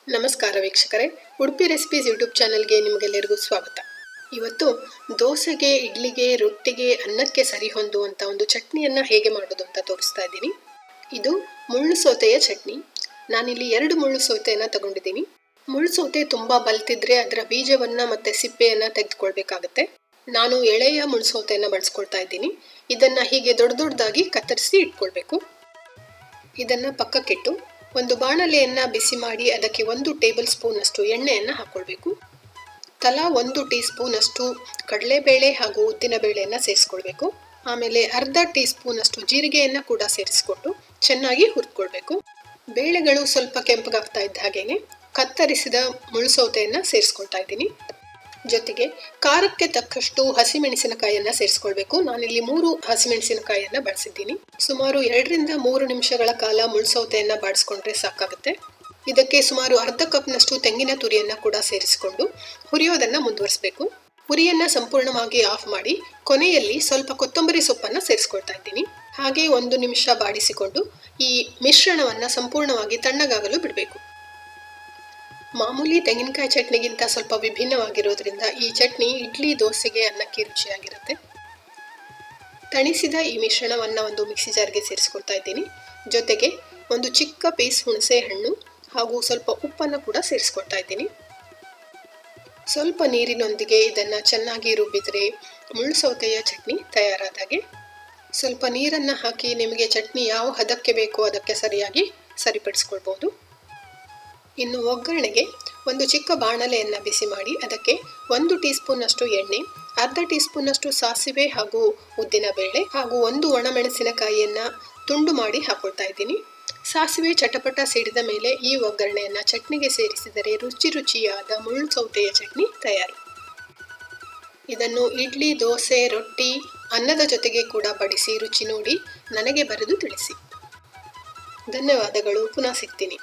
ನಮಸ್ಕಾರ ವೀಕ್ಷಕರೇ, Udupi recipes YouTube ಚಾನಲ್ಗೆ ನಿಮಗೆಲ್ಲರಿಗೂ ಸ್ವಾಗತ. ಇವತ್ತು ದೋಸೆಗೆ, ಇಡ್ಲಿಗೆ, ರೊಟ್ಟಿಗೆ, ಅನ್ನಕ್ಕೆ ಸರಿ ಹೊಂದುವಂಥ ಒಂದು ಚಟ್ನಿಯನ್ನು ಹೇಗೆ ಮಾಡೋದು ಅಂತ ತೋರಿಸ್ತಾ ಇದ್ದೀನಿ. ಇದು ಮುಳ್ಳು ಸೌತೆಯ ಚಟ್ನಿ. ನಾನಿಲ್ಲಿ 2 ಮುಳ್ಳು ಸೌತೆಯನ್ನು ತಗೊಂಡಿದ್ದೀನಿ. ಮುಳ್ಳು ಸೌತೆ ತುಂಬ ಬಲ್ತಿದ್ರೆ ಅದರ ಬೀಜವನ್ನು ಮತ್ತು ಸಿಪ್ಪೆಯನ್ನು ತೆಗೆದುಕೊಳ್ಬೇಕಾಗತ್ತೆ. ನಾನು ಎಳೆಯ ಮುಳ್ಳು ಸೌತೆಯನ್ನು ಬಳಸ್ಕೊಳ್ತಾ ಇದ್ದೀನಿ. ಇದನ್ನು ಹೀಗೆ ದೊಡ್ಡ ದೊಡ್ಡದಾಗಿ ಕತ್ತರಿಸಿ ಇಟ್ಕೊಳ್ಬೇಕು. ಇದನ್ನು ಪಕ್ಕಕ್ಕಿಟ್ಟು ಒಂದು ಬಾಣಲೆಯನ್ನು ಬಿಸಿ ಮಾಡಿ ಅದಕ್ಕೆ 1 ಟೇಬಲ್ ಸ್ಪೂನ್ ಅಷ್ಟು ಎಣ್ಣೆಯನ್ನು ಹಾಕ್ಕೊಳ್ಬೇಕು. ತಲಾ 1 ಟೀ ಸ್ಪೂನ್ ಅಷ್ಟು ಕಡಲೆಬೇಳೆ ಹಾಗೂ ಉದ್ದಿನ ಬೇಳೆಯನ್ನು ಸೇರಿಸ್ಕೊಳ್ಬೇಕು. ಆಮೇಲೆ ಅರ್ಧ ಟೀ ಸ್ಪೂನ್ ಅಷ್ಟು ಜೀರಿಗೆಯನ್ನು ಕೂಡ ಸೇರಿಸ್ಕೊಂಡು ಚೆನ್ನಾಗಿ ಹುರ್ಕೊಳ್ಬೇಕು. ಬೇಳೆಗಳು ಸ್ವಲ್ಪ ಕೆಂಪಗಾಗ್ತಾ ಇದ್ದ ಹಾಗೇನೆ ಕತ್ತರಿಸಿದ ಮುಳ್ಳು ಸೌತೆಯನ್ನು ಸೇರಿಸ್ಕೊಳ್ತಾ ಇದ್ದೀನಿ. ಜೊತೆಗೆ ಖಾರಕ್ಕೆ ತಕ್ಕಷ್ಟು ಹಸಿಮೆಣಸಿನಕಾಯಿಯನ್ನು ಸೇರಿಸ್ಕೊಳ್ಬೇಕು. ನಾನಿಲ್ಲಿ 3 ಹಸಿಮೆಣಸಿನಕಾಯಿಯನ್ನು ಬಳಸಿದ್ದೀನಿ. ಸುಮಾರು 2 ರಿಂದ 3 ನಿಮಿಷಗಳ ಕಾಲ ಮುಳ್ಳು ಸೌತೆಯನ್ನು ಬಾಡಿಸ್ಕೊಂಡ್ರೆ ಸಾಕಾಗುತ್ತೆ. ಇದಕ್ಕೆ ಸುಮಾರು ಅರ್ಧ ಕಪ್ನಷ್ಟು ತೆಂಗಿನ ತುರಿಯನ್ನು ಕೂಡ ಸೇರಿಸಿಕೊಂಡು ಹುರಿಯೋದನ್ನು ಮುಂದುವರಿಸಬೇಕು. ಹುರಿಯನ್ನು ಸಂಪೂರ್ಣವಾಗಿ ಆಫ್ ಮಾಡಿ ಕೊನೆಯಲ್ಲಿ ಸ್ವಲ್ಪ ಕೊತ್ತಂಬರಿ ಸೊಪ್ಪನ್ನು ಸೇರಿಸ್ಕೊಳ್ತಾ ಇದ್ದೀನಿ. ಹಾಗೆ 1 ನಿಮಿಷ ಬಾಡಿಸಿಕೊಂಡು ಈ ಮಿಶ್ರಣವನ್ನು ಸಂಪೂರ್ಣವಾಗಿ ತಣ್ಣಗಾಗಲು ಬಿಡಬೇಕು. ಮಾಮೂಲಿ ತೆಂಗಿನಕಾಯಿ ಚಟ್ನಿಗಿಂತ ಸ್ವಲ್ಪ ವಿಭಿನ್ನವಾಗಿರೋದ್ರಿಂದ ಈ ಚಟ್ನಿ ಇಡ್ಲಿ, ದೋಸೆಗೆ, ಅನ್ನಕ್ಕೆ ರುಚಿಯಾಗಿರುತ್ತೆ. ತಣಿಸಿದ ಈ ಮಿಶ್ರಣವನ್ನು ಒಂದು ಮಿಕ್ಸಿ ಜಾರ್ಗೆ ಸೇರಿಸ್ಕೊಳ್ತಾ ಇದ್ದೀನಿ. ಜೊತೆಗೆ ಒಂದು ಚಿಕ್ಕ ಪೀಸ್ ಹುಣಸೆ ಹಣ್ಣು ಹಾಗೂ ಸ್ವಲ್ಪ ಉಪ್ಪನ್ನು ಕೂಡ ಸೇರಿಸ್ಕೊಳ್ತಾ ಇದ್ದೀನಿ. ಸ್ವಲ್ಪ ನೀರಿನೊಂದಿಗೆ ಇದನ್ನು ಚೆನ್ನಾಗಿ ರುಬ್ಬಿದರೆ ಮುಳ್ಳು ಸೌತೆಯ ಚಟ್ನಿ ತಯಾರಾದಾಗೆ. ಸ್ವಲ್ಪ ನೀರನ್ನು ಹಾಕಿ ನಿಮಗೆ ಚಟ್ನಿ ಯಾವ ಹದಕ್ಕೆ ಬೇಕೋ ಅದಕ್ಕೆ ಸರಿಯಾಗಿ ಸರಿಪಡಿಸ್ಕೊಳ್ಬೋದು. ಇನ್ನು ಒಗ್ಗರಣೆಗೆ ಒಂದು ಚಿಕ್ಕ ಬಾಣಲೆಯನ್ನು ಬಿಸಿ ಮಾಡಿ ಅದಕ್ಕೆ 1 ಟೀ ಸ್ಪೂನ್ ಅಷ್ಟು ಎಣ್ಣೆ, ಅರ್ಧ ಟೀ ಸ್ಪೂನ್ ಅಷ್ಟು ಸಾಸಿವೆ ಹಾಗೂ ಉದ್ದಿನ ಬೇಳೆ ಹಾಗೂ 1 ಒಣಮೆಣಸಿನಕಾಯಿಯನ್ನು ತುಂಡು ಮಾಡಿ ಹಾಕೊಳ್ತಾ ಇದ್ದೀನಿ. ಸಾಸಿವೆ ಚಟಪಟ ಸಿಡಿದ ಮೇಲೆ ಈ ಒಗ್ಗರಣೆಯನ್ನು ಚಟ್ನಿಗೆ ಸೇರಿಸಿದರೆ ರುಚಿಯಾದ ಮುಳ್ಳು ಸೌತೆಯ ಚಟ್ನಿ ತಯಾರು. ಇದನ್ನು ಇಡ್ಲಿ, ದೋಸೆ, ರೊಟ್ಟಿ, ಅನ್ನದ ಜೊತೆಗೆ ಕೂಡ ಬಡಿಸಿ ರುಚಿ ನೋಡಿ ನನಗೆ ಬರೆದು ತಿಳಿಸಿ. ಧನ್ಯವಾದಗಳು. ಪುನಃ ಸಿಗ್ತೀನಿ.